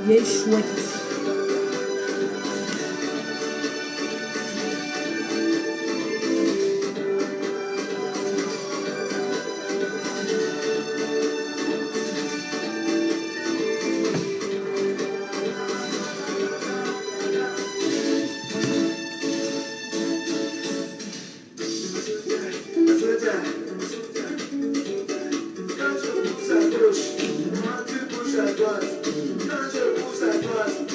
Il est chouette. Quand je pousse à gauche, moi tu bouges à droite. Quand je pousse à droite,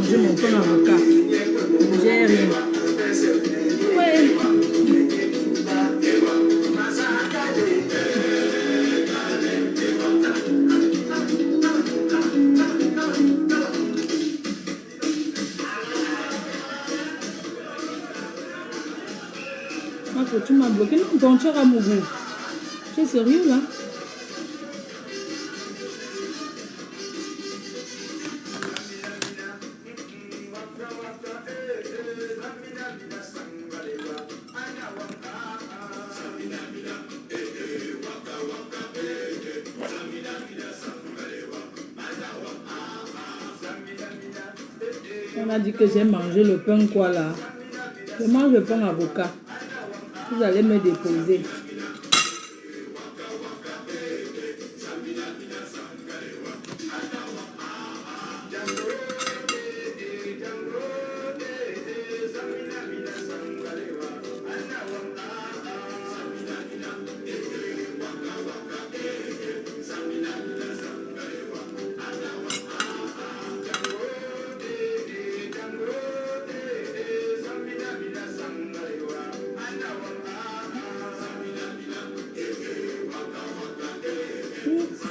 manger mon pain avocat. J'ai rien. Ouais. Tu m'as bloqué. Non, bon, tu auras mon goût. Tu es sérieux là? On a dit que j'ai mangé le pain quoi là? Je mange le pain avocat. Vous allez me déposer.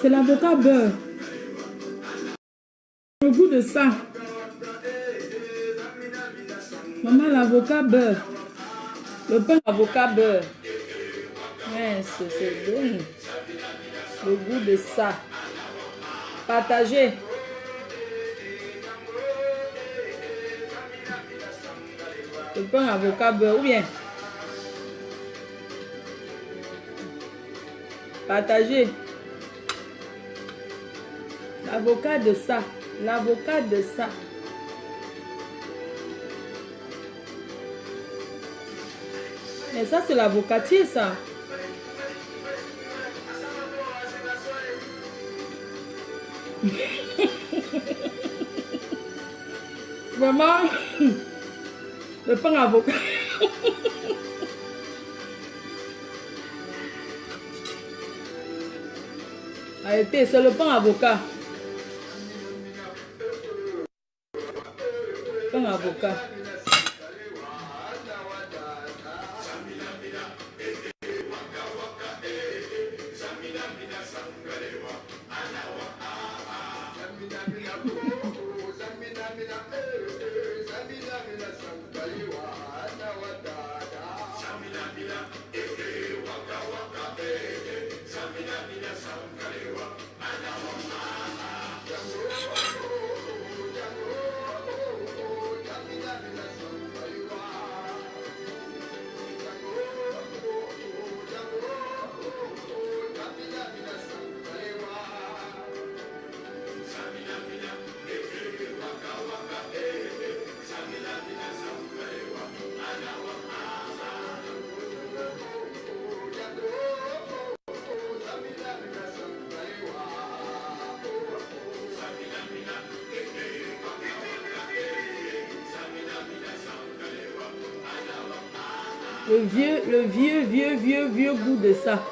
C'est l'avocat beurre. Le goût de ça. Maman, l'avocat beurre. Le pain avocat beurre. Mais c'est bon. Le goût de ça. Partagez. Le pain avocat beurre. Ou bien. Partagez. L'avocat de ça. L'avocat de ça. Mais ça, c'est l'avocatier, ça. Vraiment, le pain avocat. Arrêtez, c'est le pain avocat. Pain avocat. Le vieux goût de ça.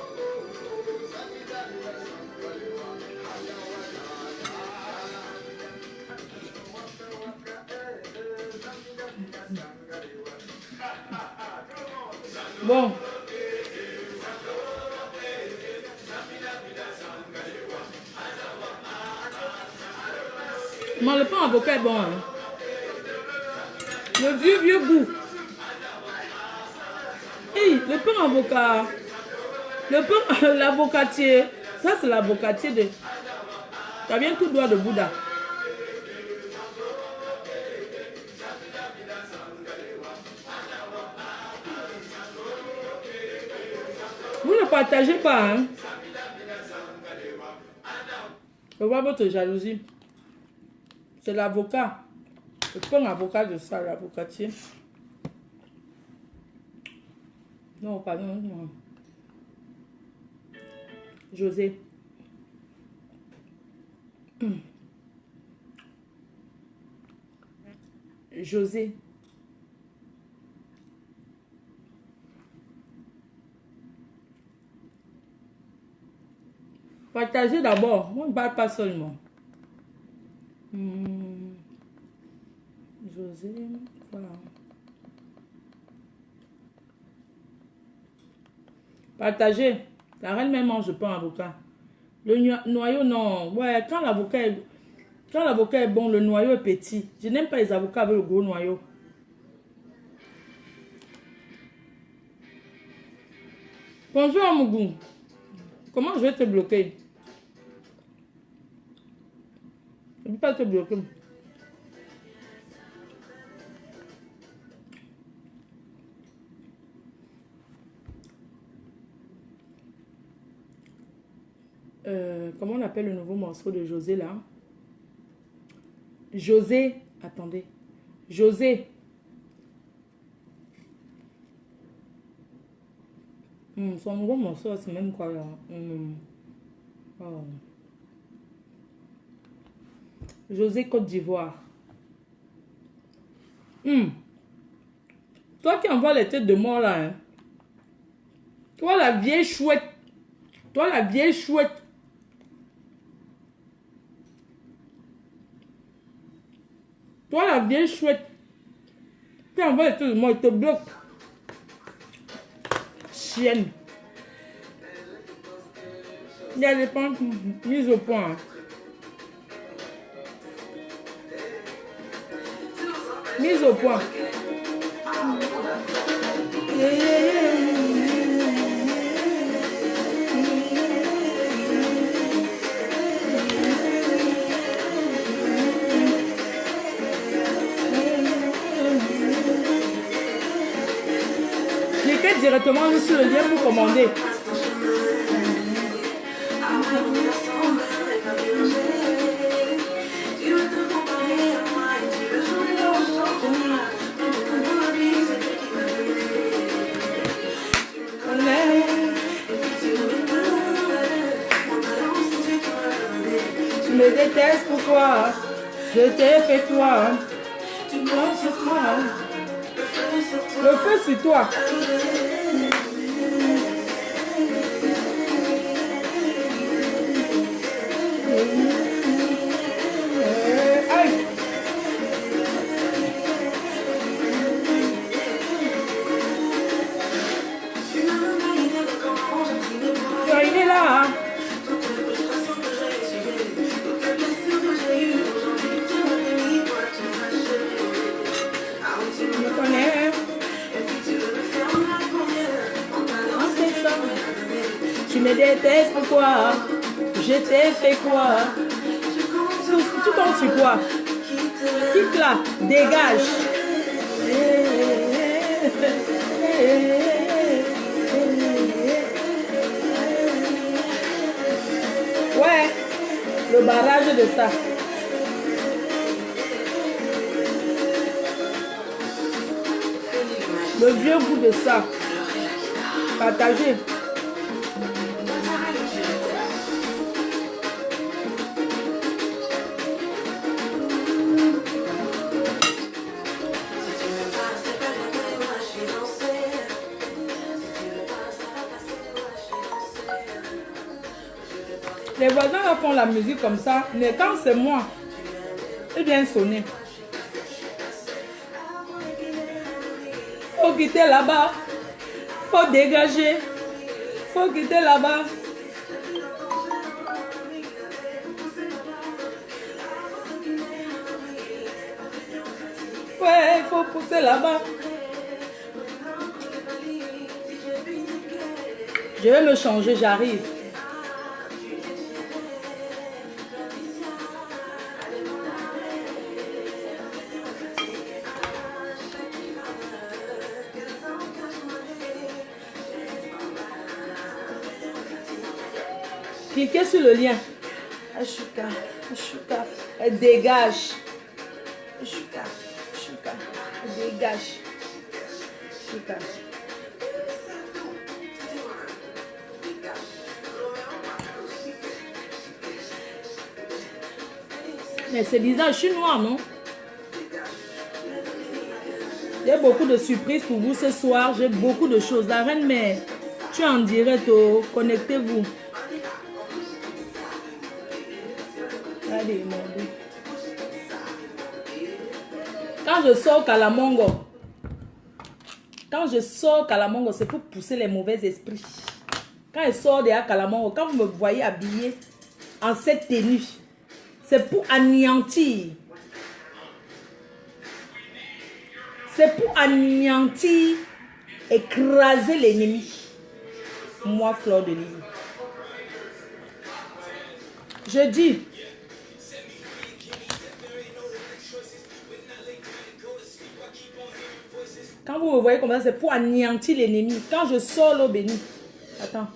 Bon. Mais le pain avocat est bon. Hein? Le vieux goût. Hey, le pain avocat. Le pain, l'avocatier. Ça, c'est l'avocatier de... Ça vient tout droit de Bouddha. Vous ne partagez pas, hein? Je vois votre jalousie. C'est l'avocat. Le pain avocat de ça, l'avocatier. Non, pardon, non. José. José. Partagez d'abord. On ne parle pas seulement. José, voilà. Partagez. La reine même mange pas un avocat. Le noyau, non. Ouais, quand l'avocat est bon, le noyau est petit. Je n'aime pas les avocats avec le gros noyau. Bonjour Amougou. Comment je vais te bloquer? Je ne peux pas te bloquer. Comment on appelle le nouveau morceau de José là? José, attendez. José. Son nouveau morceau, c'est même quoi là? Oh. José Côte d'Ivoire. Toi qui envoies les têtes de mort là, hein? Toi la vieille chouette. Toi la vieille chouette. Toi la vieille chouette. Qui envoie les têtes de mort, il te bloque. Chienne. Il y a des pentes mises au point. Mise au point. Cliquez directement sur le lien pour commander. Tu me détestes, pourquoi? Je t'ai fait toi. Tu penses sur toi. Le feu sur toi. Aïe. Il est là. Tu me détestes, pourquoi? Je t'ai fait quoi? Tu comptes sur quoi? Quitte là, dégage. Ouais, le barrage de ça. Le vieux goût de ça. Partagez. Les voisins font la musique comme ça, mais quand c'est moi, ils viennent sonner. Faut quitter là-bas, faut dégager, faut quitter là-bas. Ouais, il faut pousser là-bas. Je vais me changer, j'arrive. Cliquez sur le lien. Ashuka, Ashuka, dégage. Ashuka, Ashuka, dégage. Ashuka. Mais c'est bizarre, je suis noire, non? Il y a beaucoup de surprises pour vous ce soir. J'ai beaucoup de choses. La reine mère, tu es en direct. Oh, connectez-vous. Allez, mon Dieu. Quand je sors Kalamongo, c'est pour pousser les mauvais esprits. Quand je sors de Kalamongo, quand vous me voyez habillé en cette tenue, c'est pour anéantir. C'est pour anéantir, écraser l'ennemi. Moi, Fleur de Lys. Je dis, quand vous me voyez comme ça, c'est pour anéantir l'ennemi. Quand je sors l'eau bénie, attends,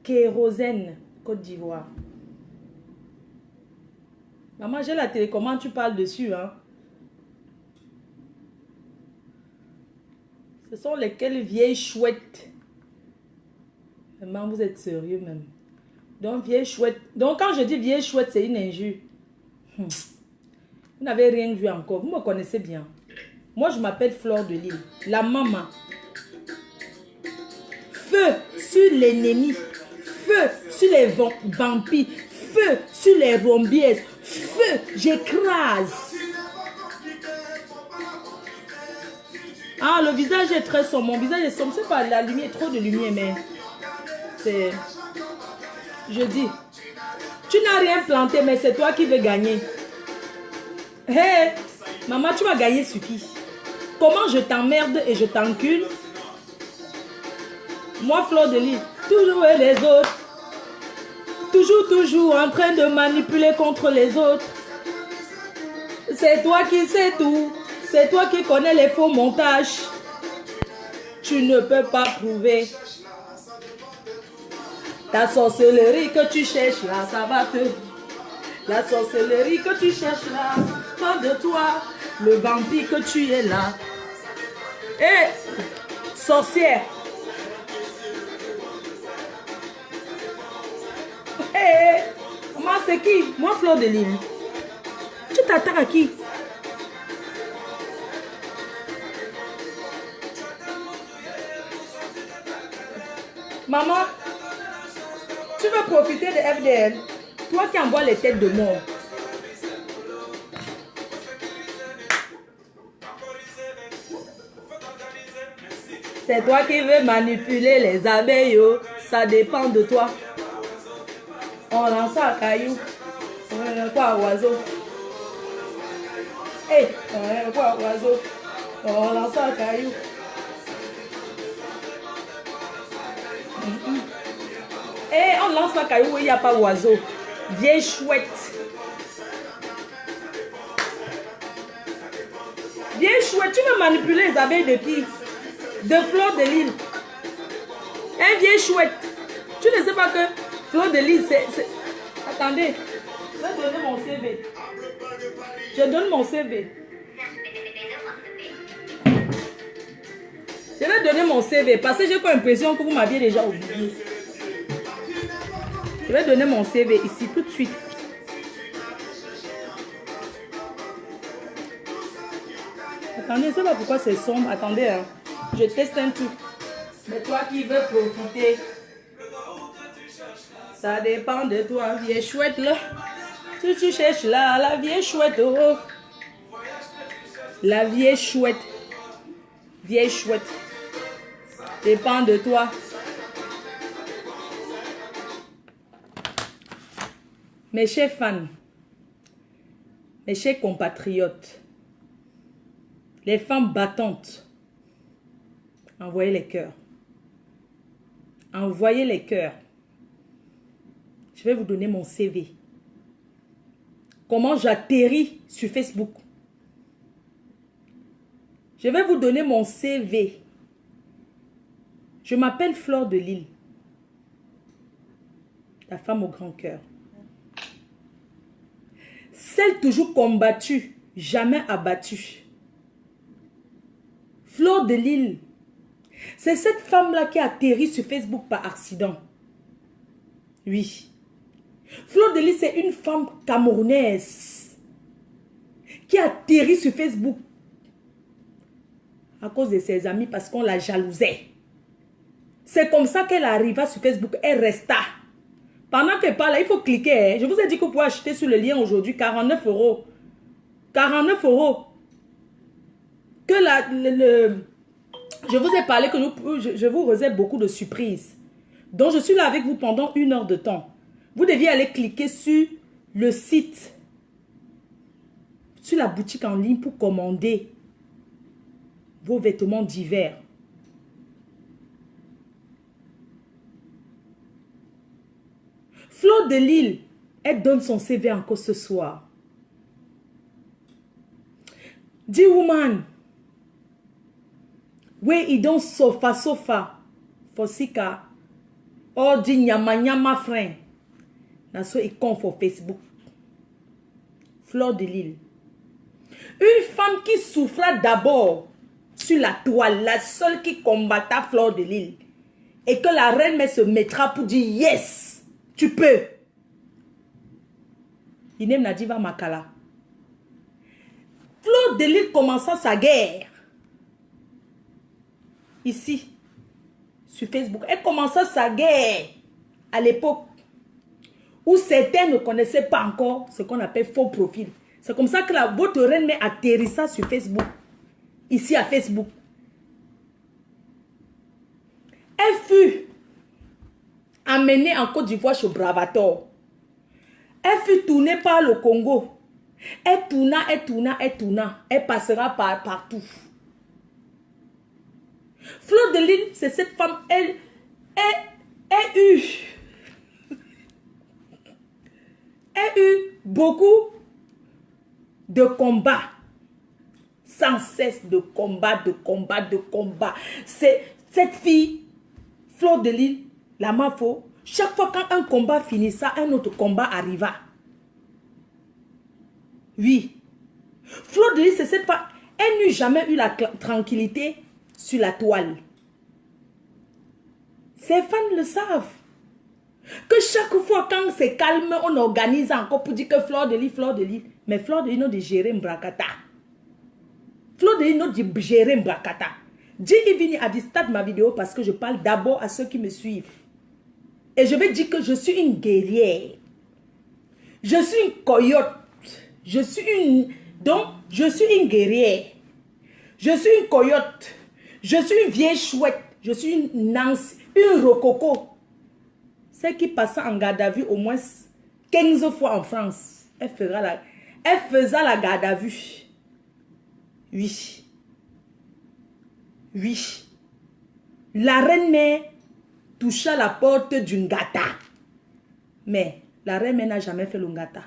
Kérosène, Côte d'Ivoire. Maman, j'ai la télécommande, tu parles dessus, hein. Ce sont lesquelles vieilles chouettes. Maman, vous êtes sérieux même. Donc, vieille chouette. Donc, quand je dis vieille chouette, c'est une injure. Vous n'avez rien vu encore. Vous me connaissez bien. Moi, je m'appelle Fleur de Lys. La maman. Feu sur l'ennemi. Feu sur les vampires. Feu sur les rombières. Feu, j'écrase. Ah, le visage est très sombre. Mon visage est sombre. C'est pas la lumière, trop de lumière, mais c'est... Je dis, tu n'as rien planté, mais c'est toi qui veux gagner. Hé, hey, maman, tu vas gagner sur qui? Comment je t'emmerde et je t'encule? Moi, Fleur de Lys, toujours et les autres. Toujours en train de manipuler contre les autres. C'est toi qui sais tout. C'est toi qui connais les faux montages. Tu ne peux pas prouver. Ta sorcellerie que tu cherches là, ça va te... La sorcellerie que tu cherches là, pas de toi. Le vampire que tu es là. Hé, sorcière. Hé, moi c'est qui? Moi Fleur de Lys. Tu t'attaques à qui? Maman, tu veux profiter de FDL? Toi qui envoies les têtes de mort. C'est toi qui veux manipuler les abeilles. Ça dépend de toi. On lance un caillou. On lance quoi oiseau? Hé, on lance quoi oiseau? On lance un caillou. Et on lance un caillou où il n'y a pas d'oiseau. Vieille chouette. Vieille chouette, tu veux manipuler les abeilles de qui? De Fleur de Lys. Hein, vieille chouette. Tu ne sais pas que Fleur de Lys, c'est... Attendez. Je vais donner mon CV. Je donne mon CV. Je vais donner mon CV parce que j'ai comme l'impression que vous m'aviez déjà oublié. Je vais donner mon CV ici tout de suite. Attendez, je ne sais pas pourquoi c'est sombre. Attendez, hein. Je teste un truc. Mais toi qui veux profiter, ça dépend de toi, vieille chouette là. Tu cherches là, la vieille chouette. Oh. La vieille chouette. Vieille chouette. Dépend de toi. Mes chers fans, mes chers compatriotes, les femmes battantes, envoyez les cœurs. Envoyez les cœurs. Je vais vous donner mon CV. Comment j'atterris sur Facebook. Je vais vous donner mon CV. Je m'appelle Fleur de Lys. La femme au grand cœur. Celle toujours combattue, jamais abattue. Fleur de Lys. C'est cette femme-là qui a atterri sur Facebook par accident. Oui. Fleur de Lys, c'est une femme camerounaise qui a atterri sur Facebook à cause de ses amis parce qu'on la jalousait. C'est comme ça qu'elle arriva sur Facebook. Elle resta. Pendant qu'elle parle, il faut cliquer. Hein. Je vous ai dit que vous pouvez acheter sur le lien aujourd'hui 49 €. 49 euros. Que je vous ai parlé que je vous réserve beaucoup de surprises. Donc, je suis là avec vous pendant 1 heure de temps. Vous deviez aller cliquer sur le site, sur la boutique en ligne pour commander vos vêtements d'hiver. Fleur de Lille, elle donne son CV encore ce soir. D-Woman. Oui, il donne sofa. Fosika. Oh, di nyama friend. Naso il compte sur Facebook. Fleur de Lille. Une femme qui souffra d'abord sur la toile, la seule qui combatta Fleur de Lille. Et que la reine se mettra pour dire yes, tu peux. Inem Nadiva Makala. Fleur de Lille commença sa guerre. Ici, sur Facebook. Elle commença sa guerre à l'époque où certains ne connaissaient pas encore ce qu'on appelle faux profil. C'est comme ça que votre reine atterrissa sur Facebook. Ici à Facebook. Elle fut amenée en Côte d'Ivoire chez Bravator. Elle fut tournée par le Congo. Elle tourna. Elle passera partout. Fleur de Lille, c'est cette femme, elle eut beaucoup de combats. Sans cesse de combat. C'est cette fille, Fleur de Lille, la Mafo, chaque fois quand un combat finissa, un autre combat arriva. Oui. Fleur de Lille, c'est cette femme, elle n'eut jamais eu la tranquillité sur la toile. Ces fans le savent. Que chaque fois quand c'est calme, on organise encore pour dire que Fleur de Lille. Mais Fleur de Lille n'a de gérer Mbrakata. Fleur de Lille n'a de gérer Mbrakata. Dis Ivini a dit start ma vidéo parce que je parle d'abord à ceux qui me suivent. Et je vais dire que je suis une guerrière. Je suis une coyote. Je suis une guerrière. Je suis une coyote. Je suis une vieille chouette. Je suis une Nancy, une rococo. Celle qui passait en garde à vue au moins 15 fois en France. Elle faisait la garde à vue. Oui. La reine-mère toucha la porte d'une gata. Mais la reine-mère n'a jamais fait le gata.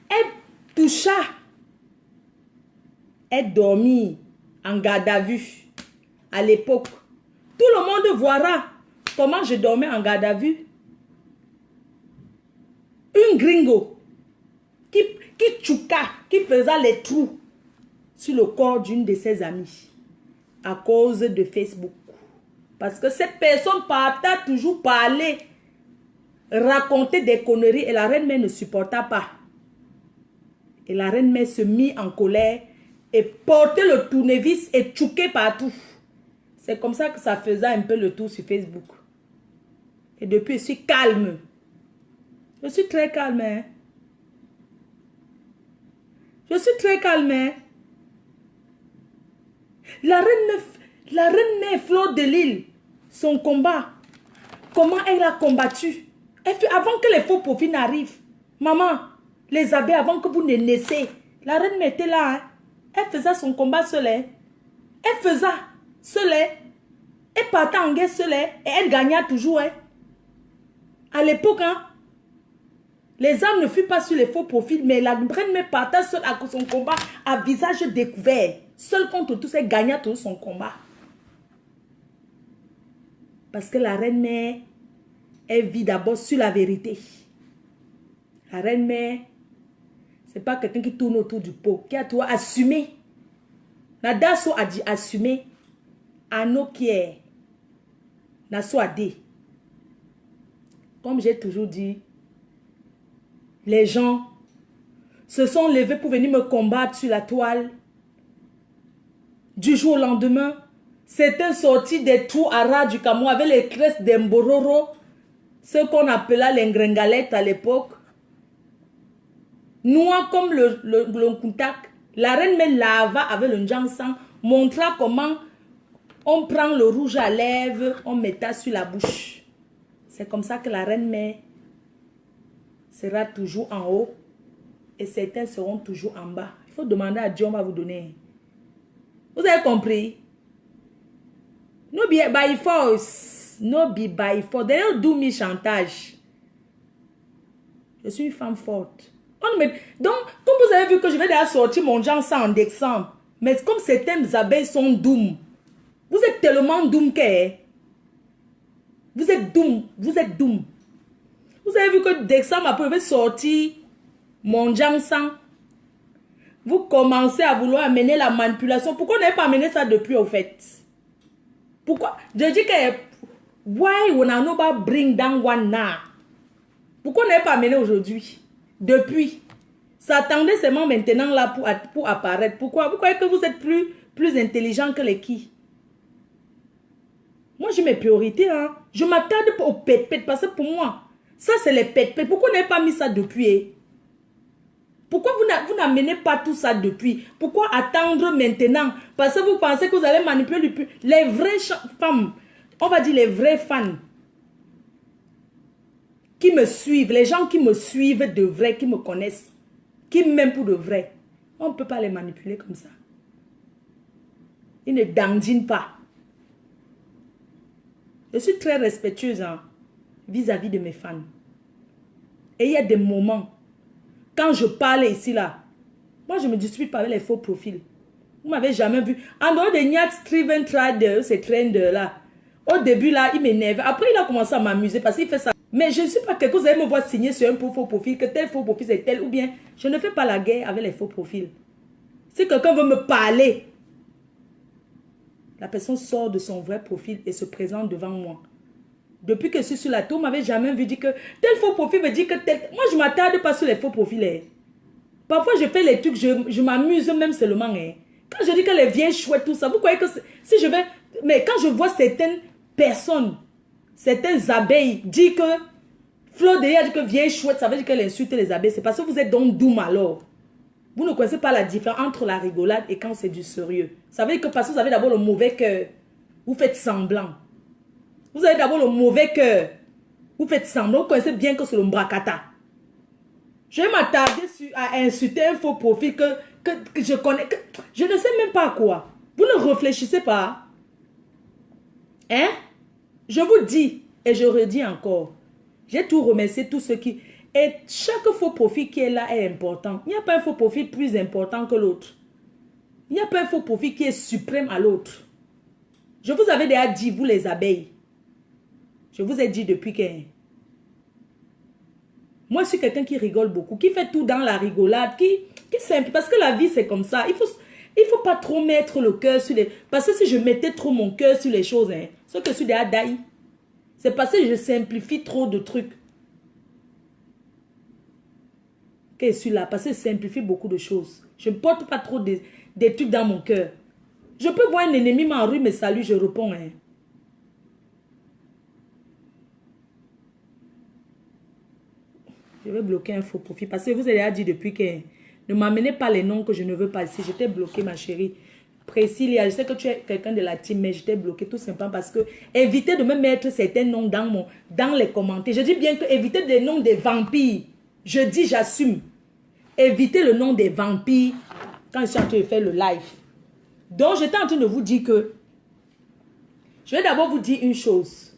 Elle toucha. Elle dormit en garde à vue à l'époque. Tout le monde verra comment je dormais en garde à vue. Une gringo qui tchouka, qui faisait les trous sur le corps d'une de ses amies à cause de Facebook. Parce que cette personne partait toujours parler, raconter des conneries et la reine-mère ne supporta pas. Et la reine-mère se mit en colère et portait le tournevis et tchouquait partout. C'est comme ça que ça faisait un peu le tour sur Facebook. Et depuis, je suis calme. Je suis très calme. Hein? Je suis très calme. Hein? La reine Fleur de Lille, son combat, comment elle a combattu. Elle fait, avant que les faux profils n'arrivent. Maman, les abeilles, avant que vous ne naissiez, la reine était là. Hein? Elle faisait son combat seule. Hein? Elle faisait seule. Hein? Elle partait en guerre seule. Hein? Et elle gagna toujours. Hein? À l'époque, hein? Les armes ne furent pas sur les faux profils, mais la reine partait seule à son combat à visage découvert. Seule contre tous, elle gagna tout son combat. Parce que la reine-mère, elle vit d'abord sur la vérité. La reine-mère, ce n'est pas quelqu'un qui tourne autour du pot, qui a tout assumé. La dasso a dit assumer. Anno qui est. Nasso a dit. Comme j'ai toujours dit, les gens se sont levés pour venir me combattre sur la toile. Du jour au lendemain, certains sortis des trous à ras du Cameroun avec les tresses d'Embororo, ce qu'on appelait les ngringalettes à l'époque. noir comme le kuntak. La reine me lava avec le njangsan, montra comment on prend le rouge à lèvres, on met ça sur la bouche. C'est comme ça que la reine mère sera toujours en haut et certains seront toujours en bas. Il faut demander à Dieu, on va vous donner. Vous avez compris? No be by force. No be by force. They don't do me chantage. Je suis une femme forte. Donc, comme vous avez vu que je vais déjà sortir mon genre en décembre, mais comme certaines abeilles sont doom, vous êtes tellement doom que... Vous êtes doom. Vous êtes doom. Vous avez vu que décembre, après, je vais sortir mon genre sans. Vous commencez à vouloir amener la manipulation. Pourquoi on n'avez pas amené ça depuis, au fait? Pourquoi? Je dis que... Why would I not bring down one now? Pourquoi on n'avez pas amené aujourd'hui? Depuis. Ça attendait seulement maintenant là pour apparaître. Pourquoi? Vous croyez que vous êtes plus intelligent que les qui? Moi, j'ai mes priorités. Hein. Je m'attarde pas aux pète-pète parce que pour moi, ça c'est les pète-pète. Pourquoi vous n'avez pas mis ça depuis? Pourquoi vous n'amenez pas tout ça depuis? Pourquoi attendre maintenant? Parce que vous pensez que vous allez manipuler depuis. Les vraies femmes, on va dire les vrais fans qui me suivent, les gens qui me suivent de vrai, qui me connaissent, qui m'aiment pour de vrai, on ne peut pas les manipuler comme ça. Ils ne dandinent pas. Je suis très respectueuse hein, vis-à-vis de mes fans. Et il y a des moments, quand je parle ici là, moi je me dispute pas avec les faux profils. Vous m'avez jamais vu. En dehors de Nyat Steven Trader, ces trenders là, au début là, il m'énerve. Après il a commencé à m'amuser parce qu'il fait ça. Mais je ne suis pas quelqu'un, vous allez me voir signer sur un faux profil, que tel faux profil c'est tel, ou bien je ne fais pas la guerre avec les faux profils. Si quelqu'un veut me parler, la personne sort de son vrai profil et se présente devant moi. Depuis que je suis sur la tour, vous m'avez jamais vu dire que tel faux profil veut dire que tel... Moi, je ne m'attarde pas sur les faux profils. Hein. Parfois, je fais les trucs, je m'amuse même seulement. Hein. Quand je dis que les vieilles chouettes, tout ça, vous croyez que si je vais... Mais quand je vois certaines personnes, certaines abeilles dire que Flo Delia dit que vieille chouette, ça veut dire qu'elle insulte les abeilles. C'est parce que vous êtes donc doux alors. Vous ne connaissez pas la différence entre la rigolade et quand c'est du sérieux. Ça veut dire que parce que vous avez d'abord le mauvais cœur, vous faites semblant. Vous avez d'abord le mauvais cœur, vous faites semblant. Vous connaissez bien que c'est le mbrakata. Je vais m'attarder à insulter un faux profil que je connais. Je ne sais même pas quoi. Vous ne réfléchissez pas. Hein? Je vous dis, et je redis encore, j'ai tout remercié tous ceux qui... Et chaque faux profil qui est là est important. Il n'y a pas un faux profil plus important que l'autre. Il n'y a pas un faux profil qui est suprême à l'autre. Je vous avais déjà dit, vous les abeilles. Je vous ai dit depuis que... Moi, je suis quelqu'un qui rigole beaucoup, qui fait tout dans la rigolade, qui simple. Parce que la vie, c'est comme ça. Il faut pas trop mettre le cœur sur les... Parce que si je mettais trop mon cœur sur les choses, hein, ce que je suis déjà daï, c'est parce que je simplifie trop de trucs. Que je suis là, parce que je simplifie beaucoup de choses. Je ne porte pas trop des trucs dans mon cœur. Je peux voir un ennemi m'en rue, mais salut, je réponds. Hein. Je vais bloquer un faux profil. Parce que vous avez déjà dit depuis que ne m'amenez pas les noms que je ne veux pas ici. Je t'ai bloqué, ma chérie. Priscilla, je sais que tu es quelqu'un de la team, mais je t'ai bloqué tout simplement parce que évitez de me mettre certains noms dans les commentaires. Je dis bien que évitez des noms des vampires. Je dis, j'assume. Évitez le nom des vampires quand je suis en train de faire le live. Donc, j'étais en train de vous dire que je vais d'abord vous dire une chose.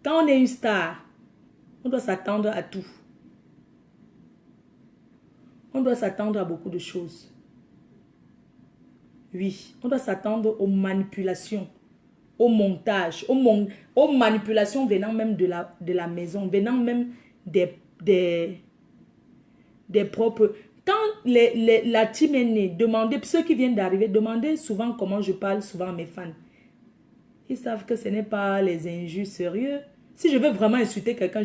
Quand on est une star, on doit s'attendre à tout. On doit s'attendre à beaucoup de choses. Oui, on doit s'attendre aux manipulations, au montage, aux manipulations venant même de la maison, venant même des propres... Quand la team est née, demandez, ceux qui viennent d'arriver, demandez souvent comment je parle souvent à mes fans. Ils savent que ce n'est pas les injures sérieux. Si je veux vraiment insulter quelqu'un,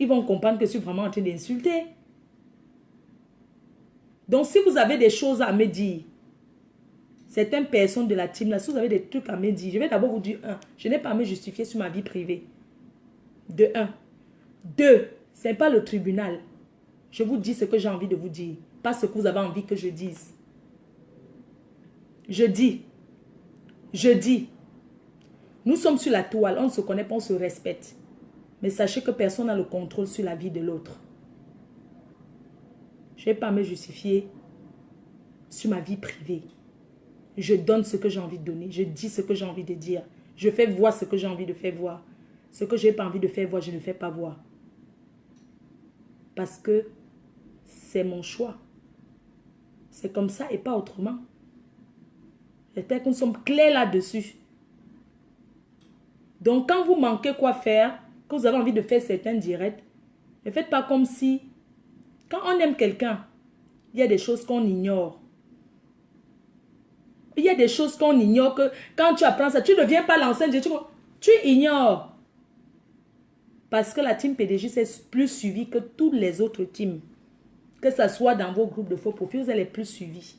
ils vont comprendre que je suis vraiment en train d'insulter. Donc, si vous avez des choses à me dire, certaines personnes de la team, là, si vous avez des trucs à me dire, je vais d'abord vous dire, je n'ai pas à me justifier sur ma vie privée. De un. Deux, ce n'est pas le tribunal. Je vous dis ce que j'ai envie de vous dire, pas ce que vous avez envie que je dise. Je dis, nous sommes sur la toile, on ne se connaît pas, on se respecte. Mais sachez que personne n'a le contrôle sur la vie de l'autre. Je ne vais pas me justifier sur ma vie privée. Je donne ce que j'ai envie de donner. Je dis ce que j'ai envie de dire. Je fais voir ce que j'ai envie de faire voir. Ce que je n'ai pas envie de faire voir, je ne fais pas voir. Parce que c'est mon choix. C'est comme ça et pas autrement. J'espère que nous sommes clairs là-dessus. Donc, quand vous manquez quoi faire, que vous avez envie de faire certains directs, ne faites pas comme si, quand on aime quelqu'un, il y a des choses qu'on ignore. Il y a des choses qu'on ignore que quand tu apprends ça, tu ne viens pas l'enseigner, tu ignores. Parce que la team PDG, c'est plus suivi que tous les autres teams. Que ce soit dans vos groupes de faux profils, vous allez plus suivi.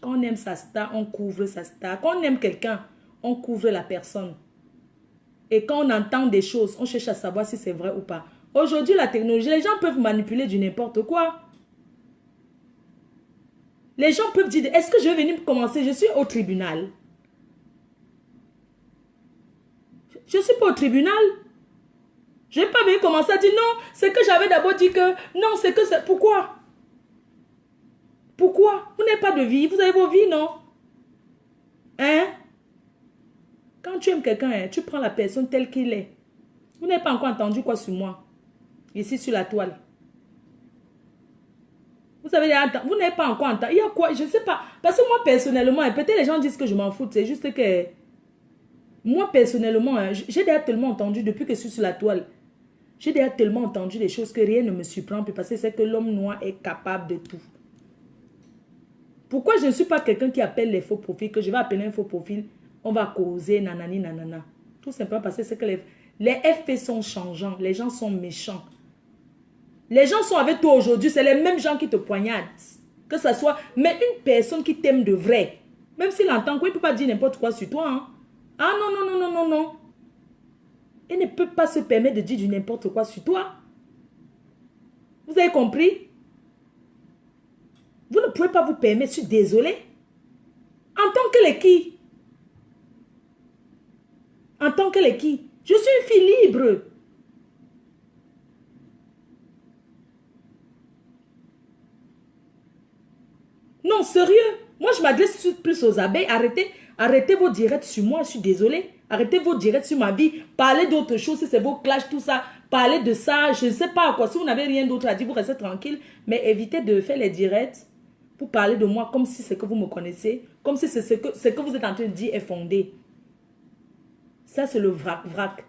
Quand on aime sa star, on couvre sa star. Quand on aime quelqu'un, on couvre la personne. Et quand on entend des choses, on cherche à savoir si c'est vrai ou pas. Aujourd'hui, la technologie, les gens peuvent manipuler du n'importe quoi. Les gens peuvent dire, est-ce que je vais venir commencer? Je suis au tribunal. Je ne suis pas au tribunal. Je ne vais pas venir commencer à dire, non, c'est que j'avais d'abord dit que, non, c'est que c'est... Pourquoi? Pourquoi? Vous n'avez pas de vie, vous avez vos vies, non? Hein? Quand tu aimes quelqu'un, hein, tu prends la personne telle qu'il est. Vous n'avez pas encore entendu quoi sur moi? Ici sur la toile. Vous avez vous n'avez pas encore entendu. Il y a quoi? Je ne sais pas. Parce que moi, personnellement, peut-être les gens disent que je m'en fous. C'est juste que... Moi, personnellement, j'ai déjà tellement entendu depuis que je suis sur la toile. J'ai déjà tellement entendu des choses que rien ne me surprend plus parce que c'est que l'homme noir est capable de tout. Pourquoi je ne suis pas quelqu'un qui appelle les faux profils, que je vais appeler un faux profil, on va causer, nanani, nanana. Tout simplement parce que c'est que les FP sont changeants, les gens sont méchants. Les gens sont avec toi aujourd'hui, c'est les mêmes gens qui te poignardent. Que ce soit, mais une personne qui t'aime de vrai, même s'il entend quoi, il ne peut pas dire n'importe quoi sur toi. Hein. Ah non, non, non, non, non, non. Il ne peut pas se permettre de dire du n'importe quoi sur toi. Vous avez compris? Vous ne pouvez pas vous permettre, je suis désolée. En tant que les qui? En tant que les qui? Je suis une fille libre. Non, sérieux. Moi, je m'adresse plus aux abeilles. Arrêtez vos directs sur moi, je suis désolée. Arrêtez vos directs sur ma vie. Parlez d'autres choses, si c'est vos clashs, tout ça. Parlez de ça, je ne sais pas quoi. Si vous n'avez rien d'autre à dire, vous restez tranquille. Mais évitez de faire les directs pour parler de moi comme si c'est que vous me connaissez. Comme si ce que vous êtes en train de dire est fondé. Ça, c'est le vrac.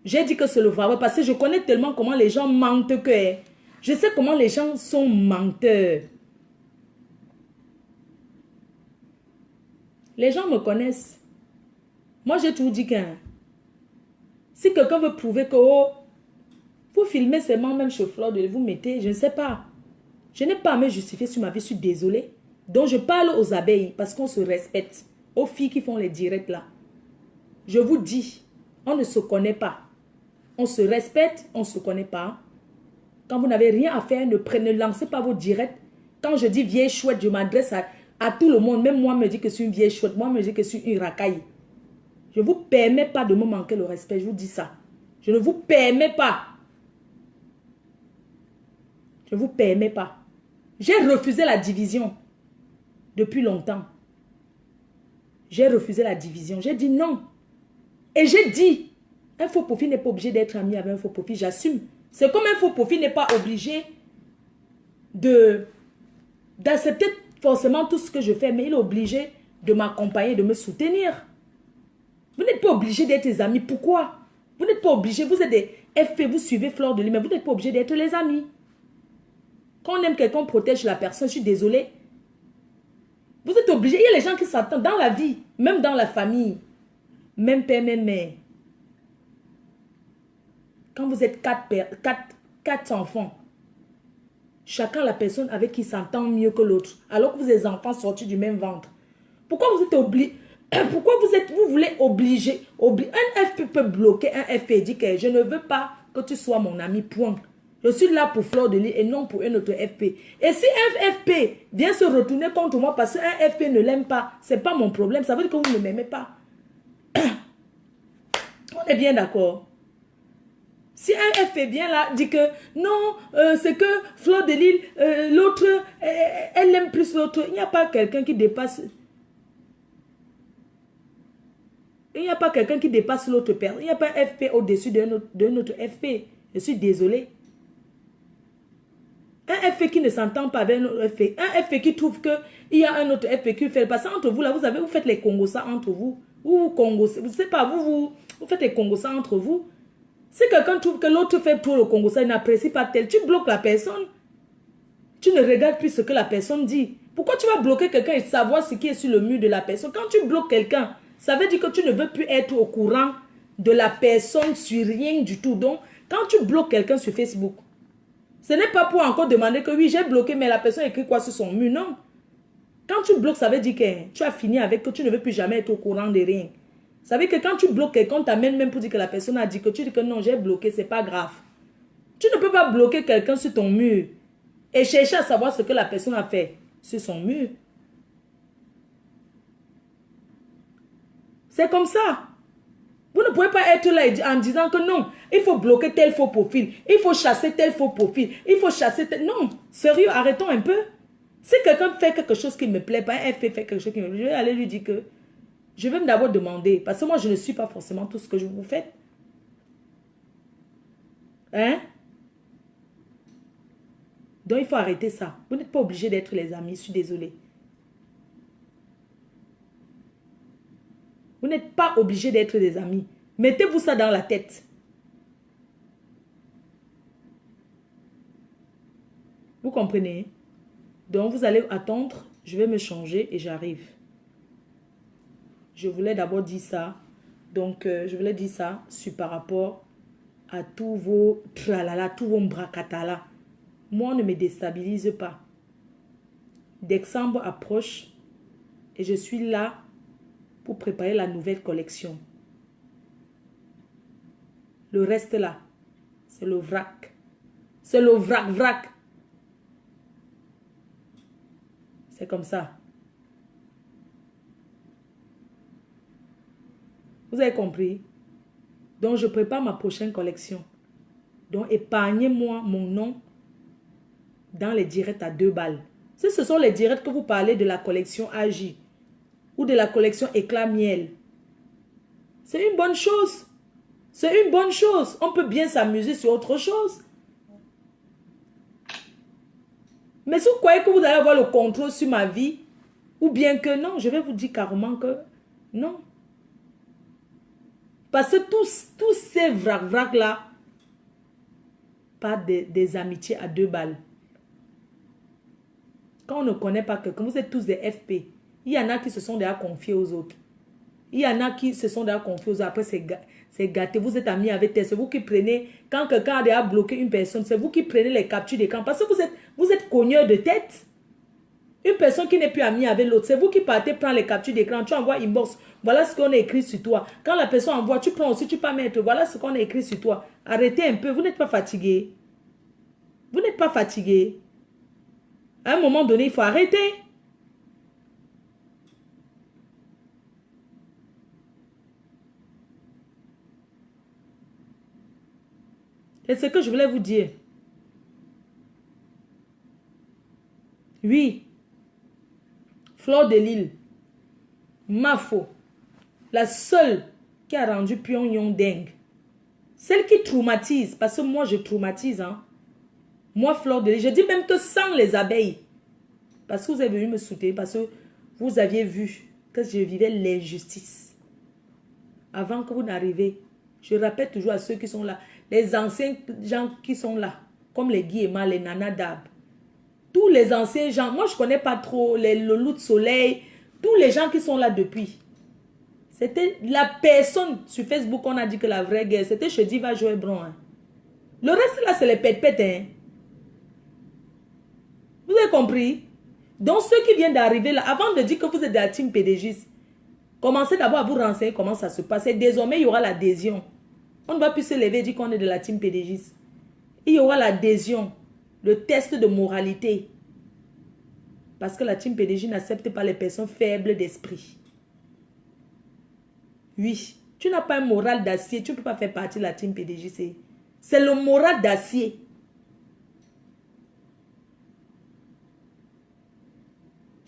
J'ai dit que c'est le vrac parce que je connais tellement comment les gens mentent que... Je sais comment les gens sont menteurs. Les gens me connaissent. Moi, j'ai toujours dit que si quelqu'un veut prouver que vous filmez seulement même chez Fleur de vous mettez, je ne sais pas. Je n'ai pas à me justifier sur ma vie, je suis désolée. Donc, je parle aux abeilles parce qu'on se respecte. Aux filles qui font les directs là. Je vous dis, on ne se connaît pas. On se respecte, on ne se connaît pas. Quand vous n'avez rien à faire, ne lancez pas vos directs. Quand je dis vieille chouette, je m'adresse à tout le monde. Même moi, me dit que je suis une vieille chouette. Moi, me dit que je suis une racaille. Je ne vous permets pas de me manquer le respect. Je vous dis ça. Je ne vous permets pas. Je ne vous permets pas. J'ai refusé la division depuis longtemps. J'ai refusé la division. J'ai dit non. Et j'ai dit, un faux profil n'est pas obligé d'être ami avec un faux profil. J'assume. C'est comme un faux profil n'est pas obligé d'accepter forcément tout ce que je fais, mais il est obligé de m'accompagner, de me soutenir. Vous n'êtes pas obligé d'être des amis. Pourquoi? Vous n'êtes pas obligé. Vous êtes des FP, vous suivez Fleur de Lys, mais vous n'êtes pas obligé d'être les amis. Quand on aime quelqu'un, on protège la personne. Je suis désolée. Vous êtes obligé. Il y a les gens qui s'attendent dans la vie, même dans la famille. Même père, même mère. Quand vous êtes quatre enfants, chacun la personne avec qui s'entend mieux que l'autre, alors que vous êtes des enfants sortis du même ventre. Pourquoi vous êtes obligé? Pourquoi vous voulez obliger? Un FP peut bloquer un FP et dire que je ne veux pas que tu sois mon ami, point. Je suis là pour Fleur de Lys et non pour un autre FP. Et si un FP vient se retourner contre moi parce qu'un FP ne l'aime pas, ce n'est pas mon problème. Ça veut dire que vous ne m'aimez pas. On est bien d'accord. Si un FP vient là, dit que non, c'est que Fleur de Lys, l'autre, elle aime plus l'autre. Il n'y a pas quelqu'un qui dépasse. Il n'y a pas quelqu'un qui dépasse l'autre personne. Il n'y a pas un FP au-dessus d'un autre FP. Je suis désolé. Un FP qui ne s'entend pas avec un autre FP. Un FP qui trouve qu'il y a un autre FP qui fait le passer entre vous. Là, vous faites les Congossas entre vous. Vous Congossas. Vous ne savez pas, vous faites les Congossas entre vous. Si quelqu'un trouve que l'autre fait trop le Congossas, il n'apprécie pas tel, tu bloques la personne. Tu ne regardes plus ce que la personne dit. Pourquoi tu vas bloquer quelqu'un et savoir ce qui est sur le mur de la personne? Quand tu bloques quelqu'un, ça veut dire que tu ne veux plus être au courant de la personne sur rien du tout. Donc, quand tu bloques quelqu'un sur Facebook, ce n'est pas pour encore demander que oui, j'ai bloqué, mais la personne écrit quoi sur son mur. Non. Quand tu bloques, ça veut dire que tu as fini avec, que tu ne veux plus jamais être au courant de rien. Ça veut dire que quand tu bloques quelqu'un, on t'amène même pour dire que la personne a dit que tu dis que non, j'ai bloqué, c'est pas grave. Tu ne peux pas bloquer quelqu'un sur ton mur et chercher à savoir ce que la personne a fait sur son mur. C'est comme ça. Vous ne pouvez pas être là en disant que non, il faut bloquer tel faux profil, il faut chasser tel faux profil, il faut chasser tel... Non, sérieux, arrêtons un peu. Si quelqu'un fait quelque chose qui ne me plaît pas, un fait quelque chose qui me plaît, je vais aller lui dire que je vais d'abord demander, parce que moi je ne suis pas forcément tout ce que vous faites. Hein? Donc il faut arrêter ça. Vous n'êtes pas obligé d'être les amis, je suis désolée. Vous n'êtes pas obligé d'être des amis. Mettez-vous ça dans la tête. Vous comprenez? Donc, vous allez attendre. Je vais me changer et j'arrive. Je voulais d'abord dire ça. Donc, je voulais dire ça par rapport à tous vos tralala, tous vos bracatala. Moi, on ne me déstabilise pas. Décembre approche et je suis là pour préparer la nouvelle collection. Le reste là, c'est le vrac. C'est le vrac. C'est comme ça. Vous avez compris? Donc, je prépare ma prochaine collection. Donc, épargnez-moi mon nom dans les directs à 2 balles. Si ce sont les directs que vous parlez de la collection AJ ou de la collection Éclat Miel, c'est une bonne chose. C'est une bonne chose. On peut bien s'amuser sur autre chose. Mais si vous croyez que vous allez avoir le contrôle sur ma vie, ou bien que non, je vais vous dire carrément que non. Parce que tous ces vrac là, pas des amitiés à 2 balles. Quand on ne connaît pas quelqu'un, vous êtes tous des FP. Il y en a qui se sont déjà confiés aux autres. Il y en a qui se sont déjà confiés aux autres. Après, c'est gâté. Vous êtes amis avec elle. C'est vous qui prenez, quand quelqu'un a déjà bloqué une personne, c'est vous qui prenez les captures d'écran. Parce que vous êtes cogneur de tête. Une personne qui n'est plus amie avec l'autre, c'est vous qui partez prendre les captures d'écran. Tu envoies inbox. Voilà ce qu'on a écrit sur toi. Quand la personne envoie, tu prends aussi, tu peux mettre. Voilà ce qu'on a écrit sur toi. Arrêtez un peu. Vous n'êtes pas fatigué. Vous n'êtes pas fatigué. À un moment donné, il faut arrêter. C'est ce que je voulais vous dire. Oui. Fleur de Lys. Mafo. La seule qui a rendu Pyongyang dingue. Celle qui traumatise. Parce que moi, je traumatise. Hein. Moi, Fleur de Lys. Je dis même que sans les abeilles. Parce que vous avez venu me soutenir. Parce que vous aviez vu que je vivais l'injustice. Avant que vous n'arriviez. Je rappelle toujours à ceux qui sont là. Les anciens gens qui sont là. Comme les Guillemets, les Nana Dab. Tous les anciens gens. Moi, je ne connais pas trop les Loulou de Soleil. Tous les gens qui sont là depuis. C'était la personne sur Facebook, on a dit que la vraie guerre, c'était chez Diva Joël Bron. Hein. Le reste là, c'est les pète-pète. Hein. Vous avez compris? Donc, ceux qui viennent d'arriver là, avant de dire que vous êtes de la team PDG, commencez d'abord à vous renseigner comment ça se passe. Et désormais, il y aura l'adhésion. On ne va plus se lever et dire qu'on est de la team PDG. Il y aura l'adhésion, le test de moralité. Parce que la team PDG n'accepte pas les personnes faibles d'esprit. Oui, tu n'as pas un moral d'acier, tu ne peux pas faire partie de la team PDG. C'est le moral d'acier.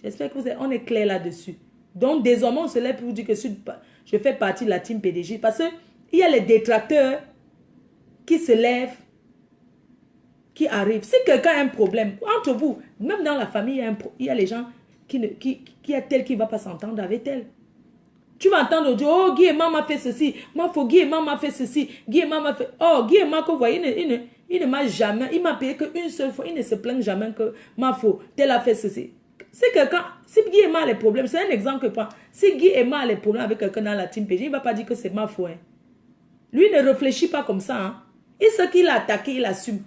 J'espère que on est clair là-dessus. Donc, désormais, on se lève pour vous dire que je fais partie de la team PDG. Parce qu'il y a les détracteurs qui se lèvent, qui arrivent. Si quelqu'un a un problème, entre vous, même dans la famille, il y a les gens qui a tel qui ne va pas s'entendre avec tel. Tu vas entendre dire, oh, Guy et maman m'a fait ceci. Guy et maman m'a fait ceci. Guy et maman m'a fait... Oh, Guy et maman, que vous voyez, il ne m'a jamais... Il m'a payé qu'une seule fois. Il ne se plaint jamais que ma faute. Tel a fait ceci. Si quelqu'un... Si Guy et maman a les problèmes, c'est un exemple que je prends. Si Guy et maman a les problèmes avec quelqu'un dans la team PG, il ne va pas dire que c'est ma faute. Hein. Lui ne réfléchit pas comme ça. Hein. Et ce qu'il a attaqué, il assume.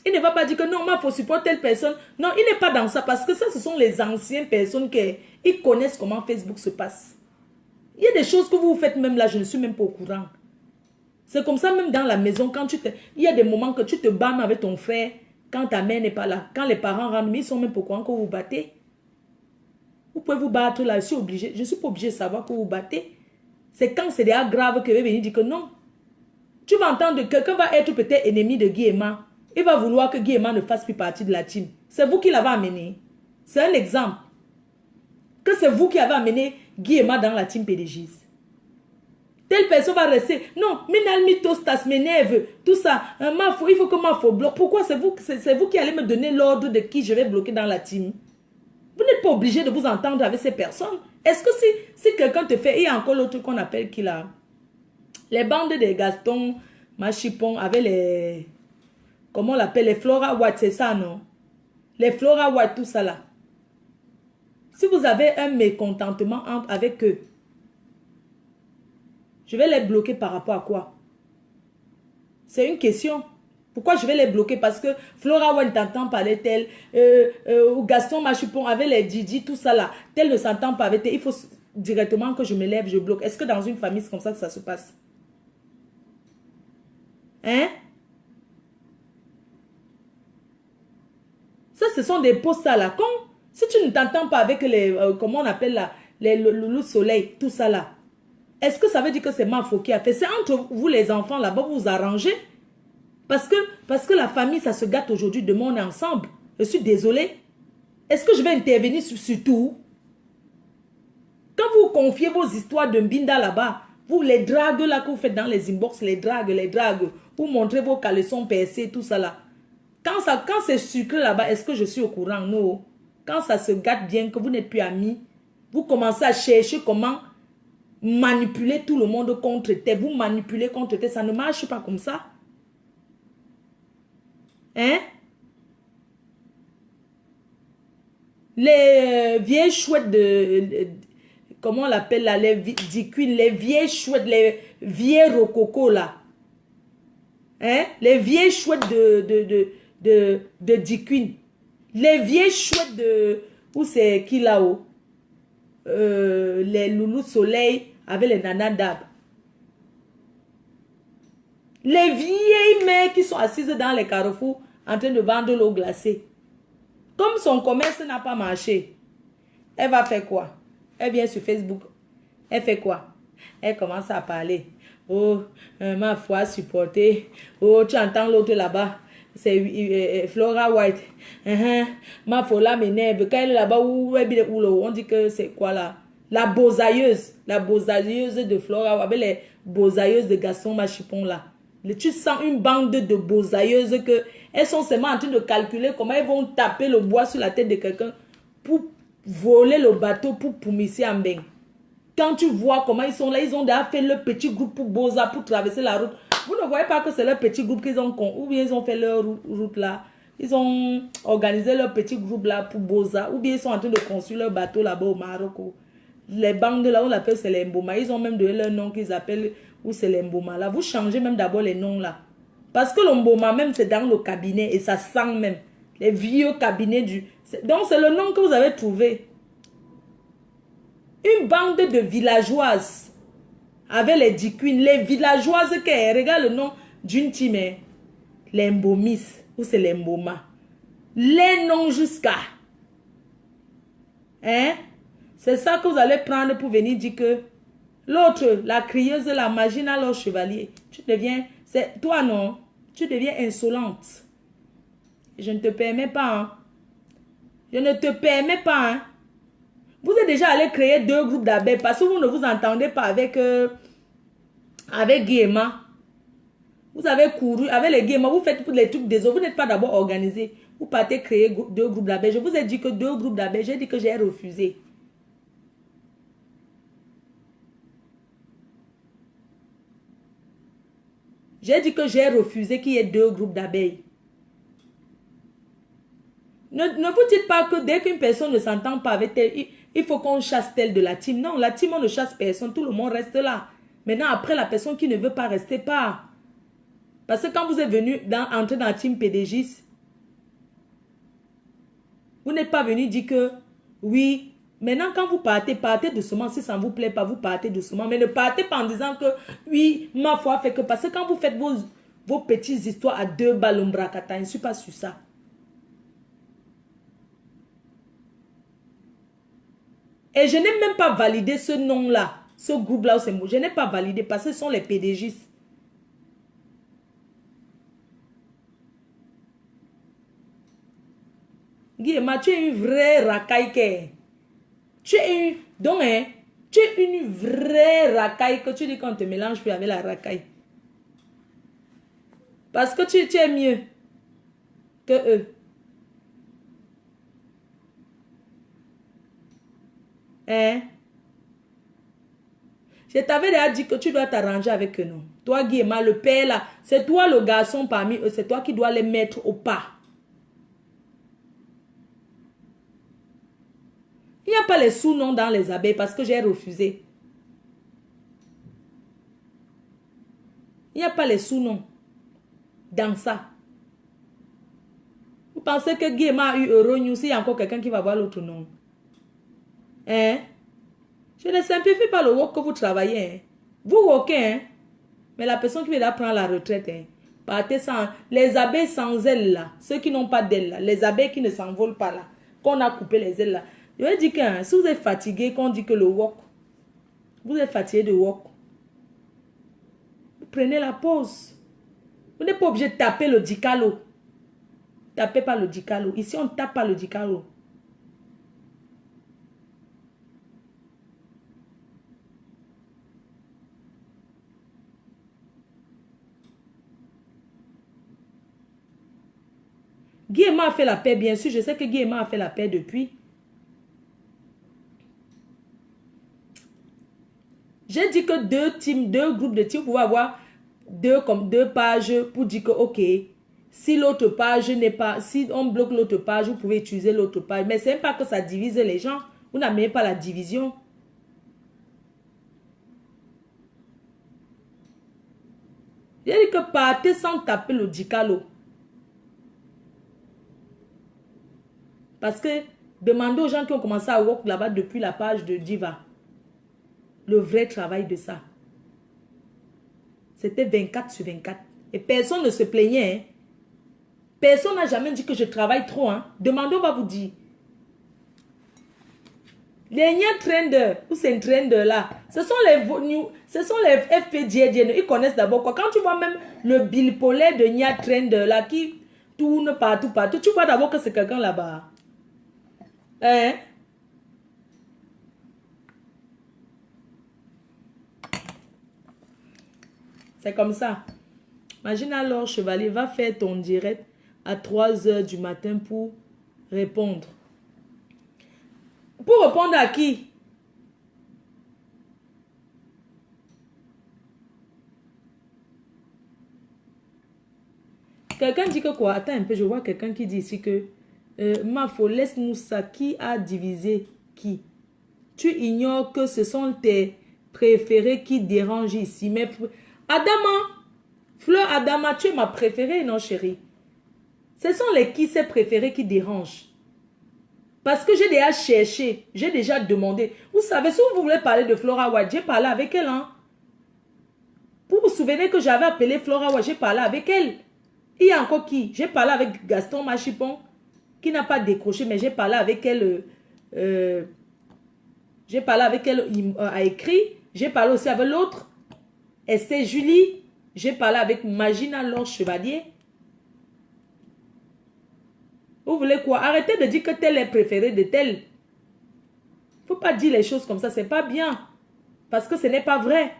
Il ne va pas dire que non, il faut supporter telle personne. Non, il n'est pas dans ça parce que ça, ce sont les anciennes personnes qui connaissent comment Facebook se passe. Il y a des choses que vous faites même là, je ne suis même pas au courant. C'est comme ça même dans la maison, quand il y a des moments que tu te bats avec ton frère, quand ta mère n'est pas là. Quand les parents rentrent, mais ils sont même pas au courant que vous vous battez. Vous pouvez vous battre là, je ne suis pas obligé de savoir que vous vous battez. C'est quand c'est déjà grave que je vais venir dire que non. Tu vas entendre que quelqu'un va être peut-être ennemi de Guy et Ma. Il va vouloir que Guy et Ma ne fasse plus partie de la team. C'est vous qui l'avez amené. C'est un exemple. Que c'est vous qui avez amené Guy et Ma dans la team PDG. Telle personne va rester. Non, Minalmi Tostas m'énerve. Tout ça. Il faut que Mafo bloque. Pourquoi c'est vous qui allez me donner l'ordre de qui je vais bloquer dans la team? Vous n'êtes pas obligé de vous entendre avec ces personnes. Est-ce que si quelqu'un te fait... Il y a encore l'autre qu'on appelle qui là. Les bandes de Gaston, Machipon, avec les... Comment on l'appelle? Les Flora White, c'est ça, non? Les Flora White, tout ça là. Si vous avez un mécontentement avec eux, je vais les bloquer par rapport à quoi? C'est une question. Pourquoi je vais les bloquer? Parce que Flora White t'entend parler tel, ou Gaston Machupon avec les Didi, tout ça là, tel ne s'entend pas avec tel. Il faut directement que je me lève, je bloque. Est-ce que dans une famille, c'est comme ça que ça se passe? Hein? Ça, ce sont des postes à la con. Si tu ne t'entends pas avec les, comment on appelle là, les loulous soleil, tout ça là, est-ce que ça veut dire que c'est ma faute qui a fait? C'est entre vous les enfants là-bas, vous vous arrangez. Parce que la famille, ça se gâte aujourd'hui, demain on est ensemble. Je suis désolée. Est-ce que je vais intervenir sur tout? Quand vous confiez vos histoires de Mbinda là-bas, vous les dragues là que vous faites dans les inbox, les dragues, vous montrez vos caleçons percés, tout ça là. Quand c'est sucré là-bas, est-ce que je suis au courant? Non. Quand ça se gâte bien, que vous n'êtes plus amis, vous commencez à chercher comment manipuler tout le monde contre tes. Vous manipulez contre tes, ça ne marche pas comme ça. Hein? Les vieilles chouettes de... comment on l'appelle là? Les dicuines, les vieilles chouettes, les vieilles rococo là. Hein? Les vieilles chouettes de dicuines. Les vieilles chouettes de... Où c'est qui là-haut? Les loulous soleil avec les nanas d'arbre. Les vieilles mères qui sont assises dans les carrefours en train de vendre l'eau glacée. Comme son commerce n'a pas marché, elle va faire quoi? Elle vient sur Facebook. Elle fait quoi? Elle commence à parler. Oh, ma foi supportée. Oh, tu entends l'autre là-bas. C'est Flora White. Ma foi là m'énerve. Quand elle est là-bas, on dit que c'est quoi là? La bosailleuse. La bosailleuse de Flora White. Avec les bosailleuses de Gaston Machipon là. Tu sens une bande de bosailleuses que elles sont seulement en train de calculer comment elles vont taper le bois sur la tête de quelqu'un pour voler le bateau pour Poumissi en bain. Quand tu vois comment ils sont là, ils ont déjà fait leur petit groupe pour Boza, pour traverser la route. Vous ne voyez pas que c'est leur petit groupe qu'ils ont, ou bien ils ont fait leur route là. Ils ont organisé leur petit groupe là pour Boza, ou bien ils sont en train de construire leur bateau là-bas au Maroc. Les bandes là, on l'appelle c'est les Mboma. Ils ont même donné leur nom qu'ils appellent, ou c'est les Mboma là. Vous changez même d'abord les noms là. Parce que le Mboma même c'est dans le cabinet et ça sent même. Les vieux cabinets du... Donc c'est le nom que vous avez trouvé. Une bande de villageoises. Avec les diquines, les villageoises qu'elles, regarde le nom d'une team, hein. Les Mbomis, ou c'est les Mboma. Les noms jusqu'à. Hein? C'est ça que vous allez prendre pour venir dire que l'autre, la crieuse, la marginale au chevalier, tu deviens, c'est toi non, tu deviens insolente. Je ne te permets pas. Hein. Je ne te permets pas. Hein. Vous êtes déjà allé créer 2 groupes d'abeilles parce que vous ne vous entendez pas avec, avec Guéma. Vous avez couru avec les Guéma, vous faites les trucs des autres, vous n'êtes pas d'abord organisé. Vous partez créer 2 groupes d'abeilles. Je vous ai dit que 2 groupes d'abeilles, j'ai dit que j'ai refusé. J'ai dit que j'ai refusé qu'il y ait 2 groupes d'abeilles. Ne vous dites pas que dès qu'une personne ne s'entend pas avec elle, il faut qu'on chasse telle de la team. Non, la team, on ne chasse personne. Tout le monde reste là. Maintenant, après, la personne qui ne veut pas rester, part. Parce que quand vous êtes venu entrer dans la team PDGIS, vous n'êtes pas venu dire que, oui, maintenant, quand vous partez, partez doucement. Si ça ne vous plaît pas, vous partez doucement. Mais ne partez pas en disant que, oui, ma foi fait que... Parce que quand vous faites vos petites histoires à 2 balles, je ne suis pas sur ça. Et je n'ai même pas validé ce nom-là, ce groupe-là, je n'ai pas validé parce que ce sont les PDGs. Guillaume, tu es une vraie racaille. Tu es une... Donc, hein, tu es une vraie racaille que tu dis qu'on te mélange plus avec la racaille. Parce que tu es mieux que eux. Hein? Je t'avais déjà dit que tu dois t'arranger avec eux, non? Toi, Guillaume, le père là, c'est toi le garçon parmi eux, c'est toi qui dois les mettre au pas. Il n'y a pas les sous-noms dans les abeilles parce que j'ai refusé. Il n'y a pas les sous-noms dans ça. Vous pensez que Guillaume a eu Euronews, il y a encore quelqu'un qui va voir l'autre nom? Hein? Je ne simplifie pas le work que vous travaillez. Hein? Vous workez, hein? Mais la personne qui vient prendre la retraite, hein? Partez sans... Les abeilles sans ailes là, ceux qui n'ont pas d'ailes là, les abeilles qui ne s'envolent pas là, qu'on a coupé les ailes là. Je vais dire que hein, si vous êtes fatigué, qu'on dit que le work, vous êtes fatigué de work, vous prenez la pause. Vous n'êtes pas obligé de taper le dicalo. Tapez pas le dicalo. Ici, on ne tape pas le dicalo. Guillaume a fait la paix, bien sûr. Je sais que Guillaume a fait la paix depuis. J'ai dit que 2 teams, 2 groupes de teams, vous pouvez avoir 2 pages pour dire que, ok, si l'autre page n'est pas, si on bloque l'autre page, vous pouvez utiliser l'autre page. Mais ce n'est pas que ça divise les gens. Vous n'avez pas la division. J'ai dit que partez sans taper le dicalo. Parce que demandez aux gens qui ont commencé à work là-bas depuis la page de Diva. Le vrai travail de ça. C'était 24 sur 24. Et personne ne se plaignait. Hein. Personne n'a jamais dit que je travaille trop. Hein. Demandez, on va vous dire. Les Nia Trender, ou c'est un trender là, ce sont les FPDN. Ils connaissent d'abord quoi. Quand tu vois même le bipolaire de Nia Trender là qui tourne partout, tu vois d'abord que c'est quelqu'un là-bas. Hein? C'est comme ça. Imagine alors, Chevalier, va faire ton direct à 3 h du matin pour répondre. Pour répondre à qui? Quelqu'un dit que quoi? Attends un peu, je vois quelqu'un qui dit ici que Mafo, laisse-nous ça. Qui a divisé qui? Tu ignores que ce sont tes préférés qui dérangent ici. Mais Adama, Fleur Adama, tu es ma préférée, non chérie? Ce sont les qui ses préférés qui dérangent. Parce que j'ai déjà cherché, j'ai déjà demandé. Vous savez, si vous voulez parler de Flora White, j'ai parlé avec elle. Hein? vous souvenez que j'avais appelé Flora, j'ai parlé avec elle. Il y a encore qui? J'ai parlé avec Gaston Machipon, qui n'a pas décroché, mais j'ai parlé avec elle. J'ai parlé avec elle, il a écrit. J'ai parlé aussi avec l'autre. Esther Julie. J'ai parlé avec Magina Laure Chevalier. Vous voulez quoi? Arrêtez de dire que tel est préféré de tel. Il ne faut pas dire les choses comme ça, c'est pas bien. Parce que ce n'est pas vrai.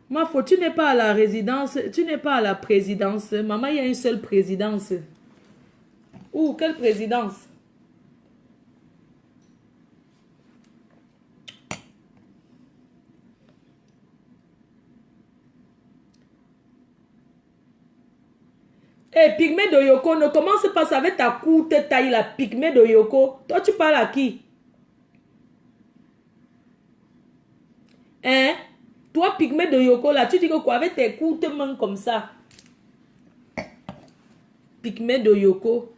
Ma faute, tu n'es pas à la résidence, tu n'es pas à la présidence. Maman, il y a une seule présidence. Où? Quelle présidence? Eh, Pygmée de Yoko, ne commence pas ça avec ta courte taille, la Pygmée de Yoko. Toi, tu parles à qui? Hein? Toi, Pygmée de Yoko, là, tu dis que quoi? Avec tes courtes mains comme ça. Pygmée de Yoko.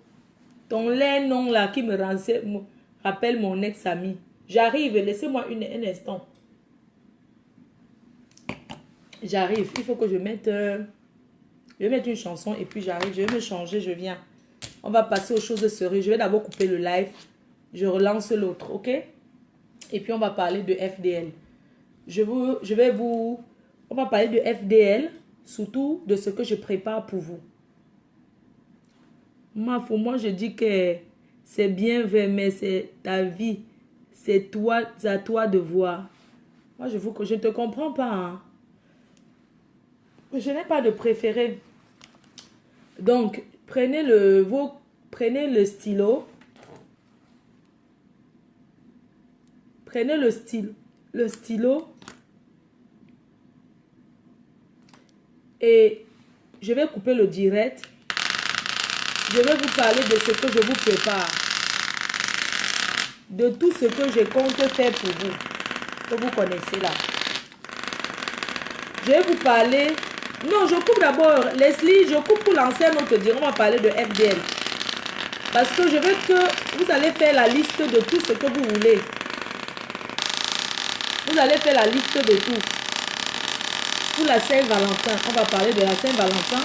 Ton laid nom là qui me rappelle mon ex-ami. J'arrive, laissez-moi un instant. J'arrive, il faut que je mette... je vais mettre une chanson et puis j'arrive, je vais me changer, je viens. On va passer aux choses sérieuses. Je vais d'abord couper le live. Je relance l'autre, ok? Et puis on va parler de FDL. On va parler de FDL, surtout de ce que je prépare pour vous. Moi je dis que c'est bien vrai, mais c'est ta vie. C'est toi, à toi de voir. Moi je ne te comprends pas. Hein? Je n'ai pas de préféré. Donc, prenez le stylo. Prenez le stylo. Et je vais couper le direct. Je vais vous parler de ce que je vous prépare. De tout ce que je compte faire pour vous. Que vous connaissez là. Je vais vous parler... Non, je coupe d'abord. Leslie, je coupe pour lancer un autre dire. On va parler de FDL. Parce que je veux que vous allez faire la liste de tout ce que vous voulez. Vous allez faire la liste de tout. Pour la Saint-Valentin, on va parler de la Saint-Valentin.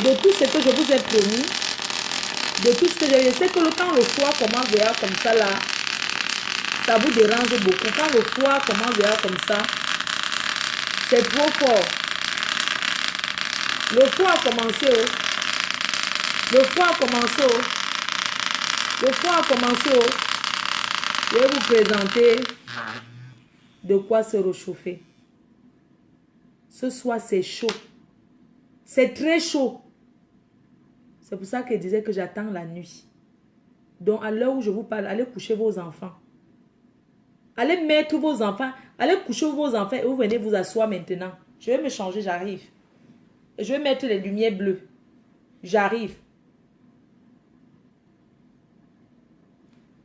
De tout ce que je vous ai promis. De tout ce que je sais que quand le foie commence déjà comme ça là, ça vous dérange beaucoup. Quand le foie commence déjà comme ça, c'est trop fort. Le foie a commencé. Le foie a commencé. Le foie a commencé. Je vais vous présenter de quoi se réchauffer. Ce soir, c'est chaud. C'est très chaud. C'est pour ça que je disais que j'attends la nuit. Donc, à l'heure où je vous parle, allez coucher vos enfants. Allez mettre vos enfants. Allez coucher vos enfants et vous venez vous asseoir maintenant. Je vais me changer, j'arrive. Et je vais mettre les lumières bleues. J'arrive.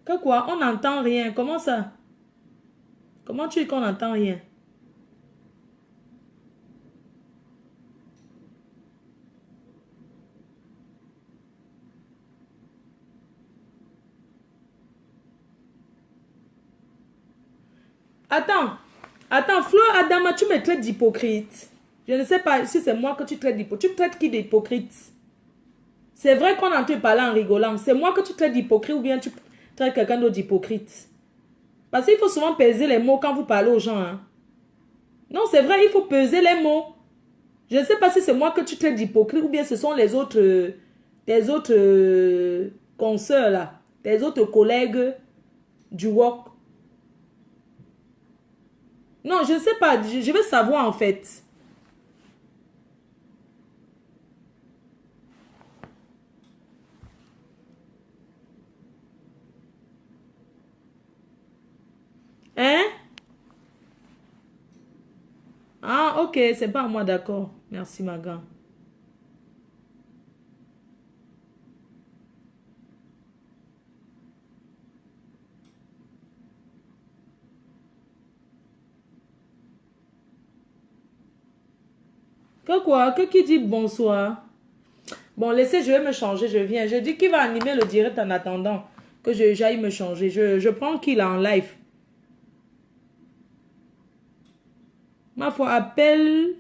Que quoi? On n'entend rien. Comment ça? Comment tu dis qu'on n'entend rien? Attends, Flo Adama, tu me traites d'hypocrite. Je ne sais pas si c'est moi que tu traites d'hypocrite. Tu traites qui d'hypocrite? C'est vrai qu'on entend parler en rigolant. C'est moi que tu traites d'hypocrite ou bien tu traites quelqu'un d'autre d'hypocrite? Parce qu'il faut souvent peser les mots quand vous parlez aux gens. Hein. Non, c'est vrai, il faut peser les mots. Je ne sais pas si c'est moi que tu traites d'hypocrite ou bien ce sont les autres, tes autres consoeurs là, tes autres collègues du WOC. Non, je ne sais pas. Je veux savoir en fait. Hein? Ah, ok. C'est pas à moi, d'accord. Merci, ma grande. Que quoi? Que qui dit bonsoir? Bon, laissez, je vais me changer, je viens. Je dis qui va animer le direct en attendant que j'aille me changer. Je prends qui là en live. Ma foi, appelle,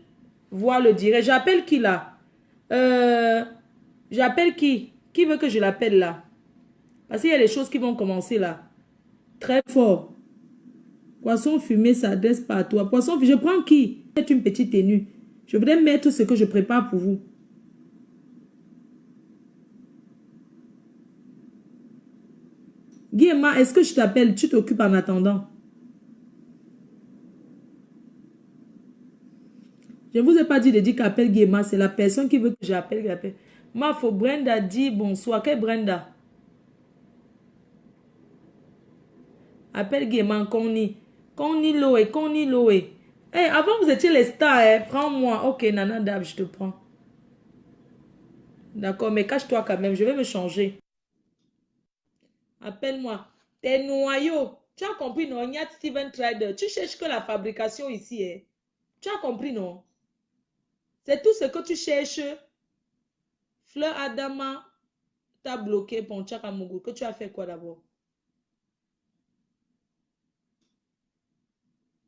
voir le direct. J'appelle qui là? J'appelle qui? Qui veut que je l'appelle là? Parce qu'il y a des choses qui vont commencer là. Très fort. Poisson fumé s'adresse pas à toi. Poisson fumé, je prends qui? C'est une petite tenue. Je voudrais mettre ce que je prépare pour vous. Guillemard, est-ce que je t'appelle? Tu t'occupes en attendant. Je ne vous ai pas dit de dire qu'appelle Guillemard. C'est la personne qui veut que j'appelle qui appelle. Ma faut Brenda dit bonsoir. Quelle Brenda? Appelle Guillemard, Connie. Connie Loé, Connie Loé. Eh, avant vous étiez les stars, hein? Prends-moi. Ok, Nana Dab, je te prends. D'accord, mais cache-toi quand même. Je vais me changer. Appelle-moi. Tes noyaux. Tu as compris, non? Il y a Steven Trader. Tu cherches que la fabrication ici, hein? Tu as compris, non? C'est tout ce que tu cherches. Fleur Adama t'a bloqué pour Tchakamougou. Que tu as fait quoi d'abord?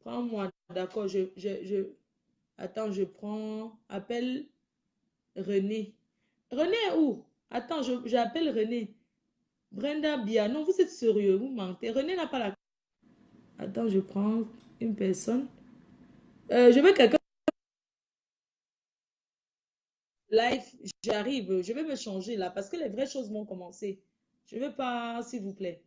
Prends-moi, d'accord. Attends, je prends. Appelle René. René est où? Attends, j'appelle René. Brenda Bia. Non, vous êtes sérieux, vous mentez. René n'a pas la... Attends, je prends une personne. Je veux quelqu'un. Live, j'arrive. Je vais me changer là parce que les vraies choses vont commencer. Je ne veux pas, s'il vous plaît.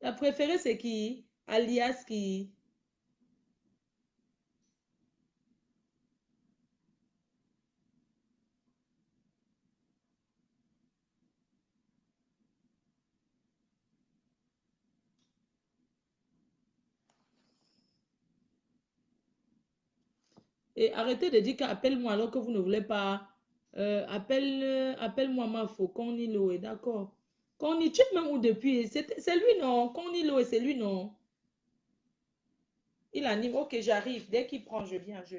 La préférée, c'est qui? Alias qui? Et arrêtez de dire qu'appelle-moi alors que vous ne voulez pas. Appelle-moi Mafo, Connie Loé, d'accord. Connie, tu es même où depuis? C'est lui, non? Connie Loé, c'est lui, non? Il anime. Ok, j'arrive. Dès qu'il prend, je viens. Je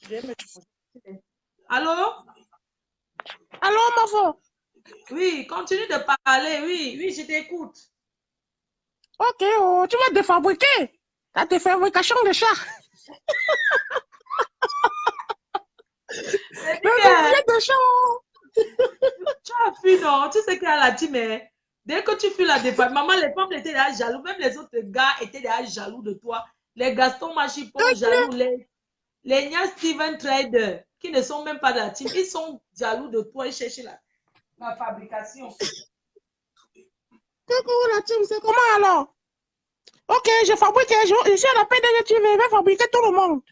vais me... Allô? Allô, Mafo? Oui, continue de parler. Oui, oui, je t'écoute. Ok, oh, tu vas défabriquer la défabrication de chats. C'est Le bien. doublé de chat. Tu as fui, non? Tu sais qu'elle a dit, mais dès que tu fuis la défaite, maman, les femmes étaient déjà jaloux. Même les autres gars étaient déjà jaloux de toi. Les Gaston Machipon jaloux. Les Nia Steven Trader, qui ne sont même pas de la team, ils sont jaloux de toi. Ils cherchent la fabrication. Coucou la team, c'est comment alors? Ok, je fabrique, je suis à la PDG, tu vais fabriquer tout le monde.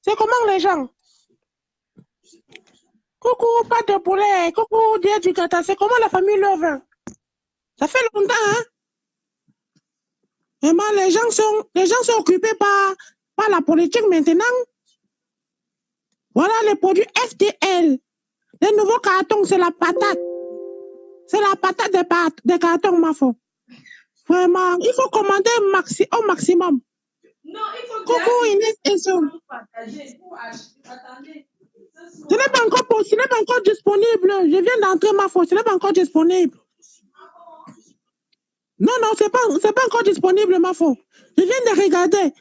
C'est comment les gens? Coucou, pas de poulet. Coucou, Dieu du gâteau. C'est comment la famille Love? Ça fait longtemps, hein? Vraiment, les gens sont occupés par la politique maintenant. Voilà les produits FDL. Les nouveaux cartons, c'est la patate. C'est la patate des cartons, ma foi. Vraiment, il faut commander au maximum. Non, il faut Coucou, Inès et Son. Attendez. Ce n'est pas encore disponible. Je viens d'entrer, ma foi. Ce n'est pas encore disponible. Non, non, c'est pas encore disponible, ma foi. Je viens de regarder.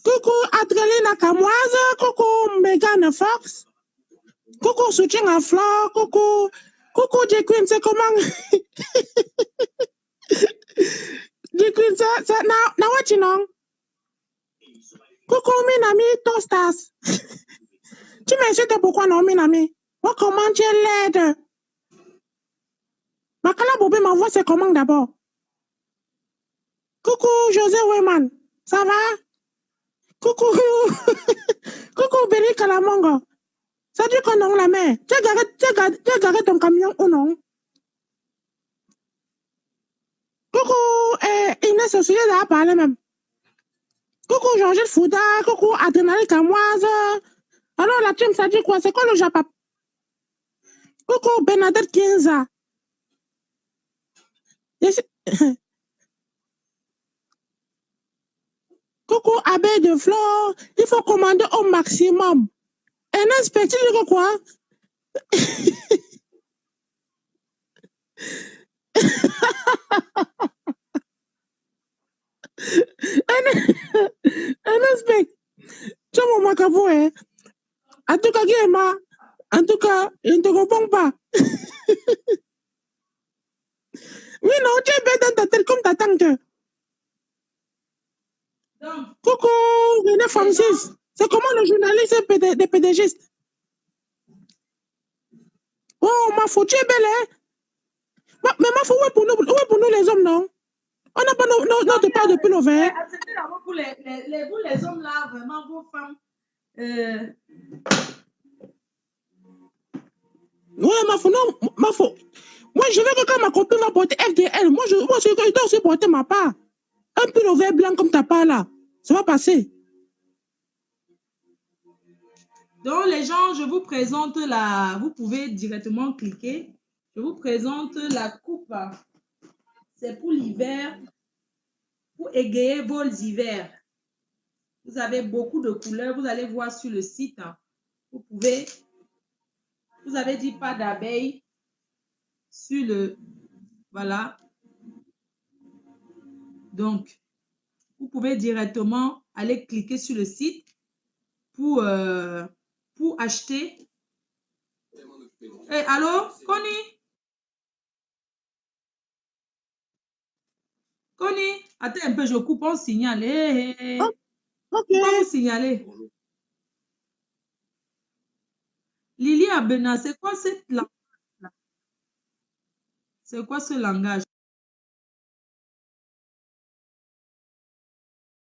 Coucou, Adreline Akamoise. Coucou, Megan Fox. Coucou, Soutien à Flore. Coucou, J-Queen, c'est comment? J-Queen, c'est na what you know? Coucou, Minami Tostas. Tu m'insultes pourquoi non, Minami? Oh, comment tu es laide? Makala Bobé, ma voix, c'est comment d'abord? Coucou, José Weyman. Ça va? Coucou, coucou, Béli Kalamongo. Ça dit qu'on a la main. Tu as garé ton camion ou non? Coucou, Inès Ossuyer a parlé même. Coucou, Georgette Fouda. Coucou, Adrénaline Camoise. Alors, la team, ça dit quoi? C'est quoi le Japap? Coucou, Bernadette Kienza. Coucou, coucou, abeille de fleurs, il faut commander au maximum. Un inspecteur, tu dis quoi? Un inspecteur. Tu vois, mon macabou, hein? En tout cas, Guéma, en tout cas, je ne te comprends pas. Oui, non, tu es bête dans ta tête comme ta tante. Coucou, René Francis. C'est comment le journaliste des pédagistes? Oh, ma fou, tu es belle, hein? Mais ma fou, où est pour nous les hommes, non? On n'a pas notre part depuis le verre. Pour les hommes là, vraiment, vos femmes. Ouais, ma fou, non, ma fou. Moi, je veux que quand ma copine va porter FDL, moi, je dois aussi porter ma part. Un pull au vert blanc comme ta part là. Ça va passer. Donc, les gens, je vous présente vous pouvez directement cliquer. Je vous présente la coupe. C'est pour l'hiver, pour égayer vos hivers. Vous avez beaucoup de couleurs. Vous allez voir sur le site. Vous avez dit pas d'abeille sur le, voilà. Donc, vous pouvez directement aller cliquer sur le site pour acheter. Hey, allô, Connie? Connie, attends un peu, je coupe, on signale. Hey, hey. Ok. Pourquoi vous signalez? Lily Abena, c'est quoi cette langage? C'est quoi ce langage?